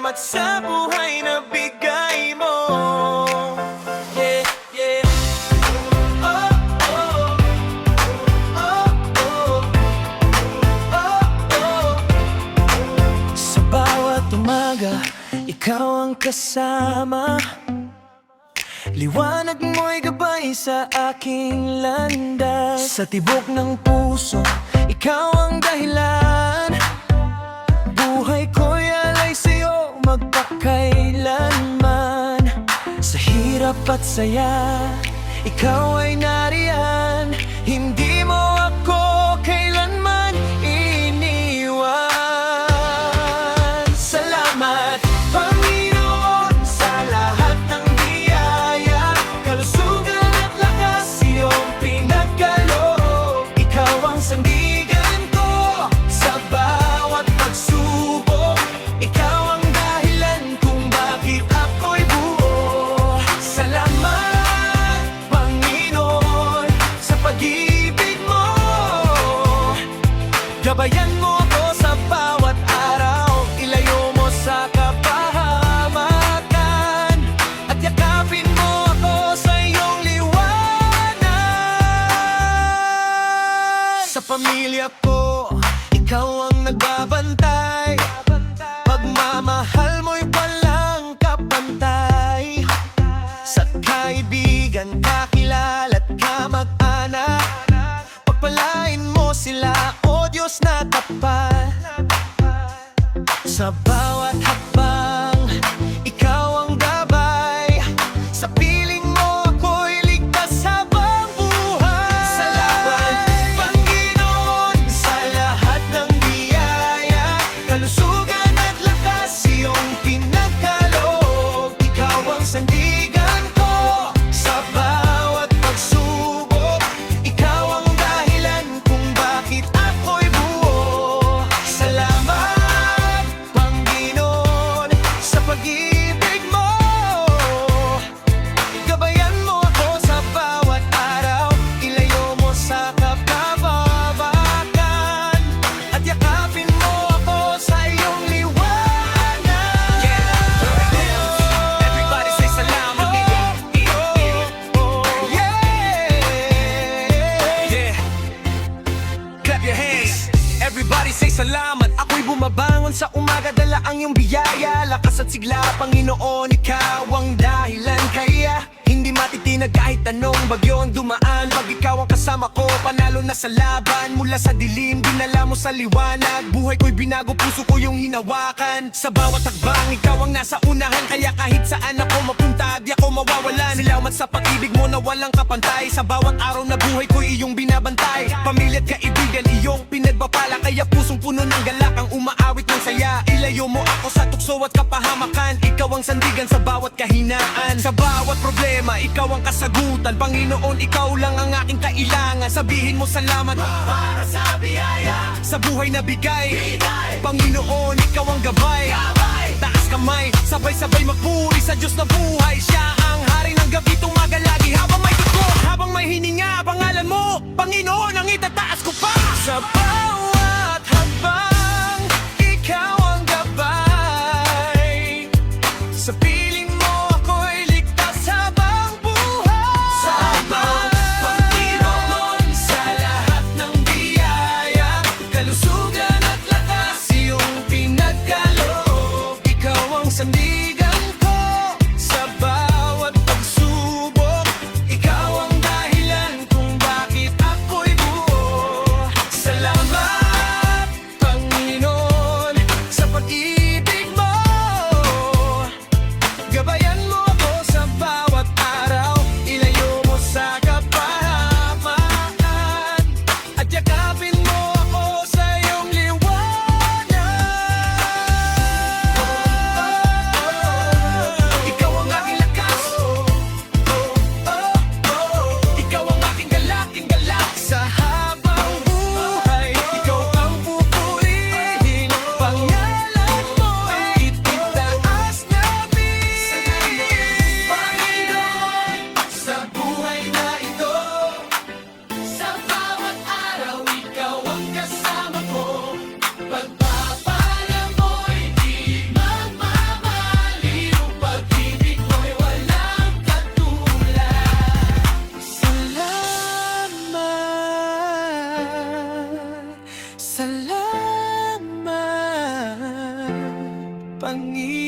salamat sa buhay na bigay mo. Yeah, yeah. Oh, oh. Oh, oh. Oh, oh. Sa bawat umaga, ikaw ang kasama. Liwanag mo'y gabay sa aking landas. Sa tibok ng puso, ikaw ang dahilan. Buhay ko'y alay sa'yo magpakailanman. Sa hirap at saya, ikaw ay nariyan. Hindi mo ako kailanman iniwan. Salamat, Panginoon, sa lahat ng biyaya, kalusugan at lakas iyong pinagkaloob. Ikaw ang sandigan ko sa bawat pagsubok. Ikaw ang dahilan kung bakit ako'y buo. Salamat, Panginoon, sa pag-ibig mo. Gabayan mo ako sa bawat araw, ilayo mo sa kapahamakan, at yakapin mo ako sa iyong liwanag. Sa pamilya ko, ikaw ang nagbabantay. Pagmamahal mo'y walang kapantay. Sa kaibigan, kakilala at kamag-anak, pagpalain mo sila, o Diyos na tapat. Sa bawat hakbang, ikaw ang gabay. Sa piling mo ako'y ligtas habang buhay. Salamat, Panginoon, sa lahat ng biyaya, kalusugan at lakas iyong pinagkaloob. Ikaw ang sandigan ko sa bawat pagsubok. Ikaw ang dahilan kung bakit ako'y buo. Salamat, Panginoon, sa pag-ibig mo. Gabayan mo ako sa bawat araw, ilayo mo sa kapabamakan, at yakapin mo ako sa iyong liwanag. Everybody say salamat. Yeah. Clap your hands. Everybody say salamat. Ako'y bumabangon sa umaga, dala ang iyong biyaya. Lakas at sigla, Panginoon, ikaw ang dahilan. Kaya hindi matitinag kahit anong bagyo ang dumaan. Pag ikaw ang kasama ko, panalo na sa laban. Mula sa dilim, dinala mo sa liwanag. Buhay ko'y binago, puso ko yung hinawakan. Sa bawat hakbang, ikaw ang nasa unahan. Kaya kahit saan ako mapunta, di ako mawawalan. Salamat sa pag-ibig mo na walang kapantay. Sa bawat araw na buhay ko'y iyong binabantay. Pamilya at kaibigan, iyong pinagbapala. Kaya pusong puno ng galak ang umaawit ng saya. Ilayo mo ako sa tukso at kapahamakan. Ikaw ang sandigan sa bawat kahinaan. Sa bawat problema, ikaw ang kasagutan. Panginoon, ikaw lang ang aking kailangan. Sabihin mo salamat para sa biyaya, sa buhay na bigay. Panginoon, ikaw ang gabay. Taas kamay, sabay-sabay magpuri sa Diyos na buhay. Siya ang hari ng gabi, tumagalagi habang may dugo, habang may hininga. Pangalan mo, Panginoon, ang itataas ko pa. Sa bawat habang, ikaw ang gabay. Sa piling mo ako'y ligtas habang buhay. Salamat, Panginoon, sa lahat ng biyaya, kalusugan at lakas iyong pinagkaloob. Ikaw ang sandigan ko sa bawat pagsubok. Ikaw ang dahilan kung bakit ako'y buo. Salamat, Panginoon, sa pag-ibig mo. Gabayan mo ako sa bawat araw, ilayo mo sa kapahamakan, at yakapin mo ako sa iyong liwanag. ang iyong